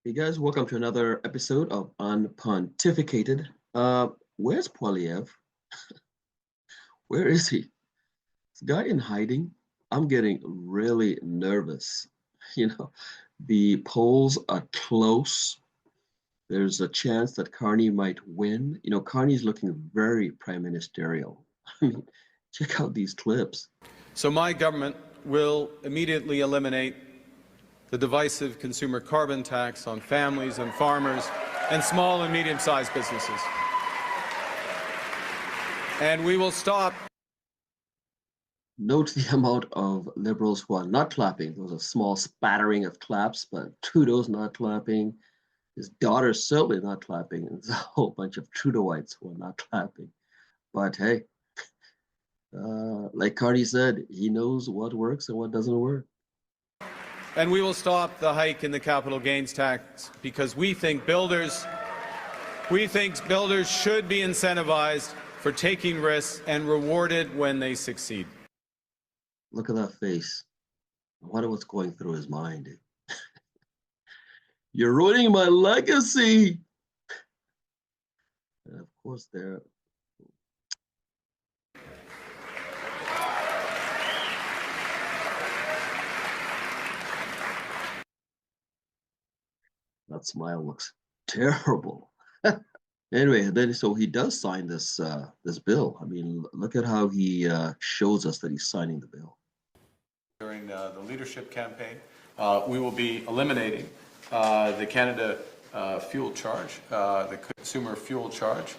Hey guys, welcome to another episode of UnPontificated. Where's Poilievre? Where is he? This guy in hiding? I'm getting really nervous. You know, the polls are close. There's a chance that Carney might win. Carney's looking very prime ministerial. I mean, check out these clips. So my government will immediately eliminate the divisive consumer carbon tax on families and farmers and small and medium-sized businesses. And we will stop. Note the amount of Liberals who are not clapping. There was a small spattering of claps, but Trudeau's not clapping. His daughter's certainly not clapping. And there's a whole bunch of Trudeauites who are not clapping. But hey, like Carney said, he knows what works and what doesn't work. And we will stop the hike in the capital gains tax because we think builders should be incentivized for taking risks and rewarded when they succeed. Look at that face. I wonder what's going through his mind. You're ruining my legacy. And of course, that smile looks terrible. Anyway, then so he does sign this bill. I mean, look at how he shows us that he's signing the bill. During the leadership campaign, we will be eliminating the Canada fuel charge, the consumer fuel charge,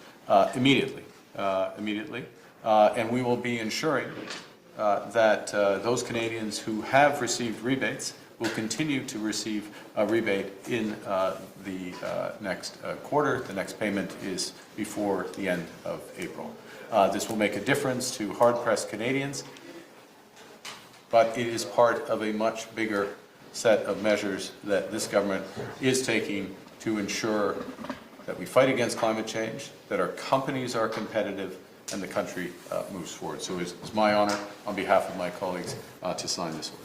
immediately, and we will be ensuring that those Canadians who have received rebates will continue to receive a rebate in the next quarter. The next payment is before the end of April. This will make a difference to hard-pressed Canadians, but it is part of a much bigger set of measures that this government is taking to ensure that we fight against climate change, that our companies are competitive, and the country moves forward. So it's my honor, on behalf of my colleagues, to sign this order.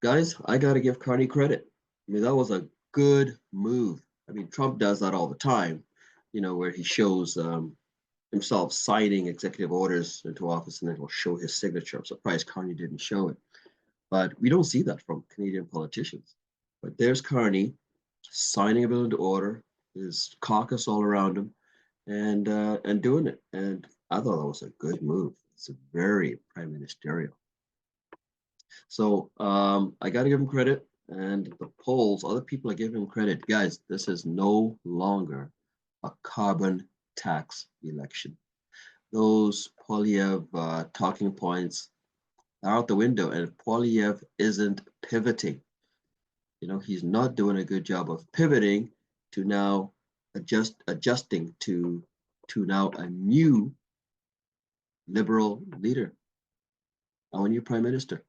Guys, I got to give Carney credit. I mean, that was a good move. I mean, Trump does that all the time, where he shows himself signing executive orders into office and then he'll show his signature. I'm surprised Carney didn't show it. But we don't see that from Canadian politicians. But there's Carney signing a bill into order, his caucus all around him, and doing it. And I thought that was a good move. It's a very prime ministerial. So I got to give him credit. And the polls, other people are giving him credit. Guys, this is no longer a carbon tax election. Those Poilievre talking points are out the window, and Poilievre isn't pivoting. He's not doing a good job of pivoting to now adjusting to now a new Liberal leader, our new prime minister.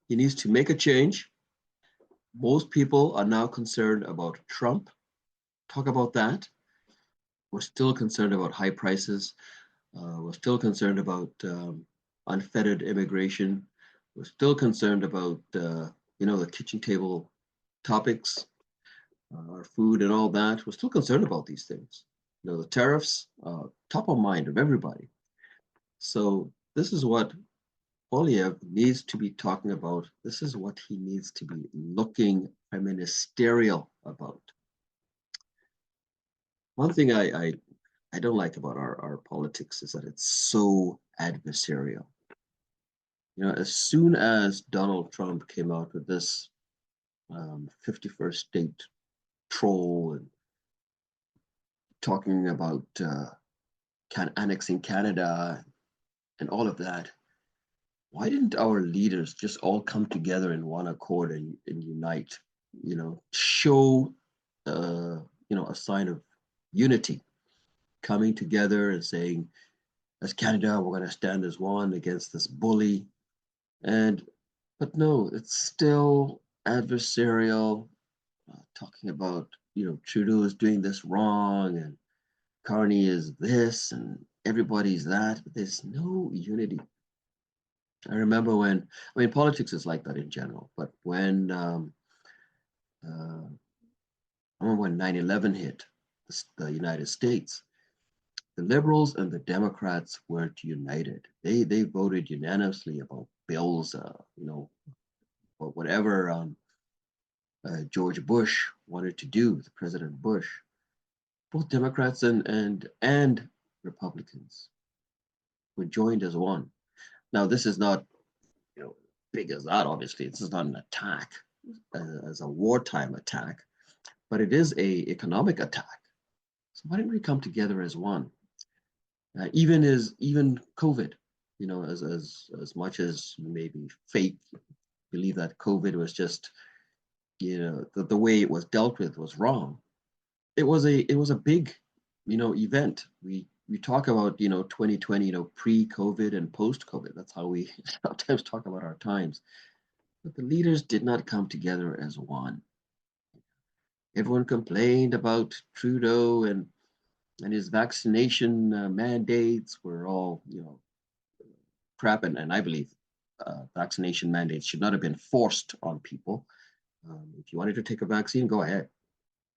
He needs to make a change. Most people are now concerned about Trump. Talk about that. We're still concerned about high prices. We're still concerned about unfettered immigration. We're still concerned about the kitchen table topics, our food and all that. We're still concerned about these things. The tariffs, top of mind of everybody. So this is what Poilievre needs to be talking about. This is what he needs to be looking prime ministerial about. One thing I don't like about our politics is that it's so adversarial. As soon as Donald Trump came out with this 51st state troll and talking about annexing Canada and all of that, why didn't our leaders just all come together in one accord and unite? Show a sign of unity, coming together and saying, as Canada, we're going to stand as one against this bully. But no, it's still adversarial, talking about, Trudeau is doing this wrong and Carney is this, and everybody's that, but there's no unity. I remember when, I mean, politics is like that in general, but when, I remember when 9/11 hit the United States, the liberals and the Democrats weren't united. They voted unanimously about bills, or whatever George Bush wanted to do, the President Bush. Both Democrats and Republicans were joined as one. Now, this is not, big as that. Obviously, this is not an attack as a wartime attack, but it is a economic attack. So why didn't we come together as one? Even COVID, as much as maybe fake believe that COVID was just, the way it was dealt with was wrong. It was a big, event. We talk about 2020, pre-COVID and post-COVID. That's how we sometimes talk about our times. But the leaders did not come together as one. Everyone complained about Trudeau and his vaccination mandates were all, crap. And I believe vaccination mandates should not have been forced on people. If you wanted to take a vaccine, go ahead.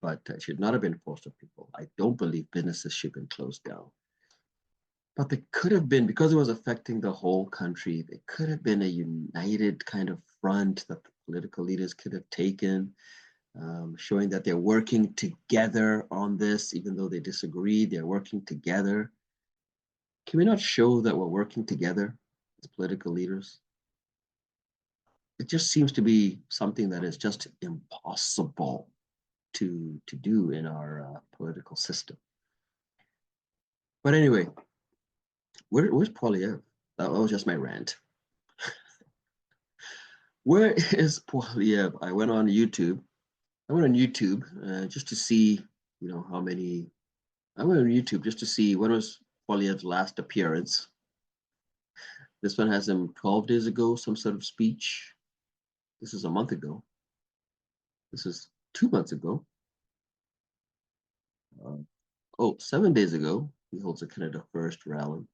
But it should not have been forced on people. I don't believe businesses should have been closed down. But there could have been, because it was affecting the whole country, there could have been a united kind of front that the political leaders could have taken, showing that they're working together on this, even though they disagree, they're working together. Can we not show that we're working together as political leaders? It just seems to be something that is just impossible to do in our political system. But anyway, where's Poilievre? That was just my rant. Where is Poilievre? I went on YouTube just to see, how many. I went on YouTube just to see when was Poilievre's last appearance. This one has him 12 days ago, some sort of speech. This is a month ago. This is 2 months ago. 7 days ago, he holds a Canada First rally.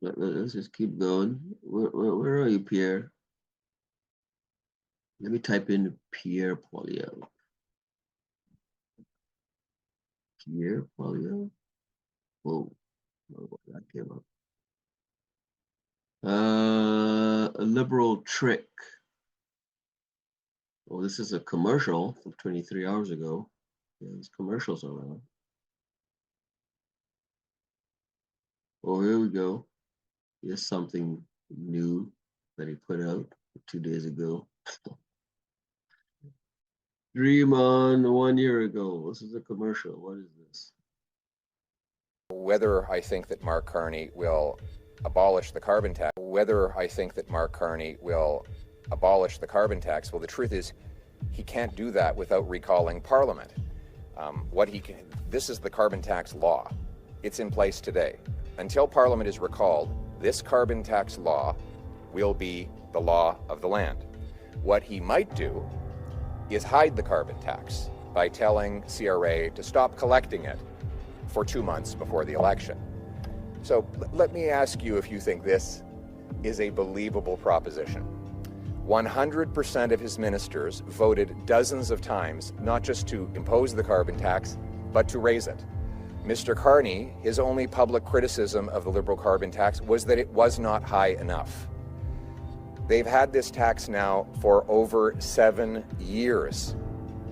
Let's just keep going. Where are you, Pierre? Let me type in Pierre Poilievre. Pierre Poilievre. Whoa, that came up. A liberal trick. Oh, this is a commercial from 23 hours ago. Yeah, these commercials are around. Oh, here we go. Here's something new that he put out 2 days ago. Dream on 1 year ago. This is a commercial. What is this? Whether I think that Mark Carney will abolish the carbon tax, well, the truth is he can't do that without recalling Parliament. This is the carbon tax law. It's in place today. Until Parliament is recalled, this carbon tax law will be the law of the land. What he might do is hide the carbon tax by telling CRA to stop collecting it for 2 months before the election. So let me ask you if you think this is a believable proposition. 100% of his ministers voted dozens of times not just to impose the carbon tax, but to raise it. Mr. Carney, his only public criticism of the Liberal carbon tax was that it was not high enough. They've had this tax now for over 7 years.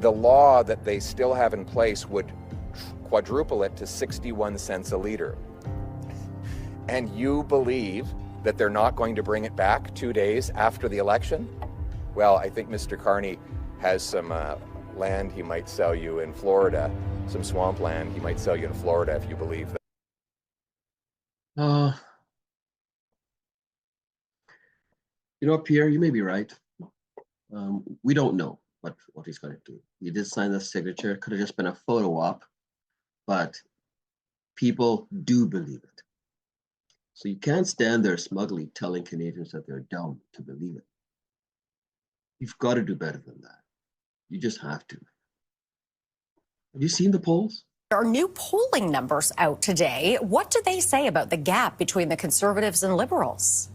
The law that they still have in place would quadruple it to 61 cents a liter. And you believe that they're not going to bring it back 2 days after the election? Well, I think Mr. Carney has some land he might sell you in Florida, some swampland he might sell you in Florida if you believe that. Pierre, you may be right. We don't know what he's going to do. He did sign the signature. It could have just been a photo op, but people do believe it. So you can't stand there smugly telling Canadians that they're dumb to believe it. You've got to do better than that. You just have to. Have you seen the polls? There are new polling numbers out today. What do they say about the gap between the Conservatives and Liberals?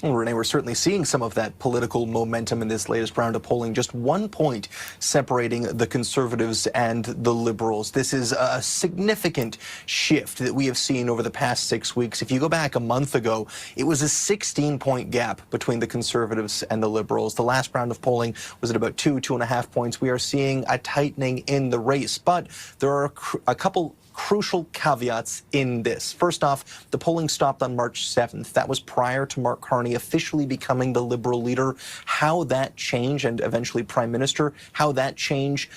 Well, Renee, we're certainly seeing some of that political momentum in this latest round of polling. Just 1 point separating the Conservatives and the Liberals. This is a significant shift that we have seen over the past 6 weeks. If you go back a month ago, it was a 16-point gap between the Conservatives and the Liberals. The last round of polling was at about 2.5 points. We are seeing a tightening in the race, but there are a couple crucial caveats in this. First off, the polling stopped on March 7th. That was prior to Mark Carney officially becoming the Liberal leader. How that change, and eventually Prime Minister, how that change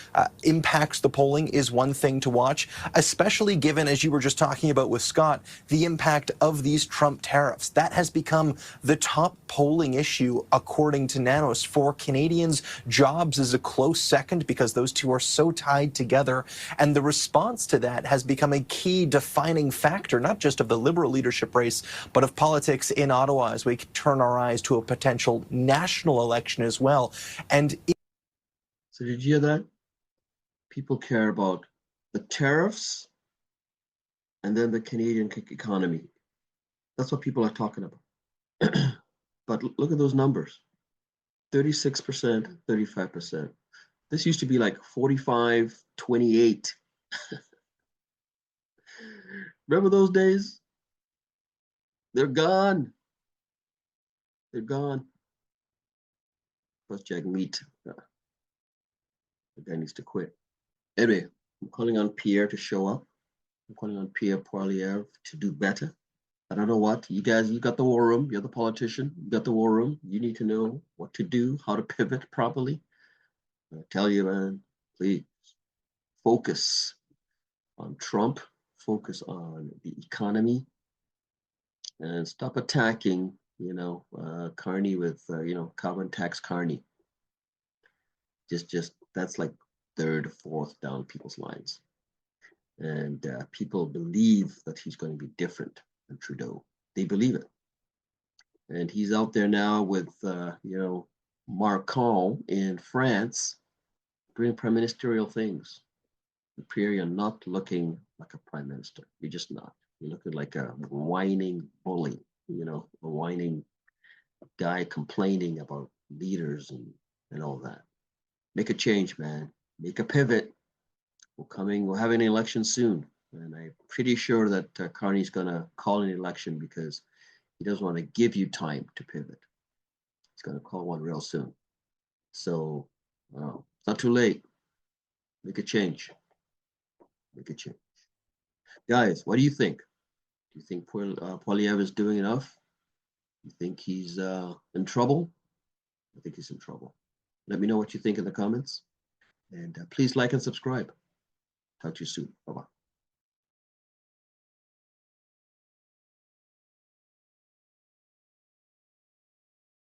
impacts the polling is one thing to watch, especially given, as you were just talking about with Scott, the impact of these Trump tariffs. That has become the top polling issue, according to Nanos. For Canadians, jobs is a close second because those two are so tied together, and the response to that has become a key defining factor, not just of the Liberal leadership race, but of politics in Ottawa as we turn our eyes to a potential national election as well. And so did you hear that? People care about the tariffs and then the Canadian economy. That's what people are talking about. But look at those numbers. 36%, 35%. This used to be like 45, 28. Remember those days? They're gone. They're gone. Plus Jack Meat. The guy needs to quit. Anyway, I'm calling on Pierre to show up. I'm calling on Pierre Poilievre to do better. I don't know what. You guys, you got the war room. You're the politician. You got the war room. You need to know what to do, how to pivot properly. I tell you, man, please focus on Trump. Focus on the economy and stop attacking, Carney with, carbon tax Carney. Just that's like third, fourth down people's lines. And people believe that he's going to be different than Trudeau. They believe it. And he's out there now with, Macron in France, doing prime ministerial things. Pierre, you're not looking like a prime minister. You're just not. You're looking like a whining bully, a whining guy complaining about leaders and all that. Make a change, man. Make a pivot. We're having an election soon. And I'm pretty sure that Carney's going to call an election because he doesn't want to give you time to pivot. He's going to call one real soon. So it's not too late. Make a change. Make a change. Guys, what do you think? Do you think Poilievre is doing enough? You think he's in trouble? I think he's in trouble. Let me know what you think in the comments. And please like and subscribe. Talk to you soon. Bye-bye.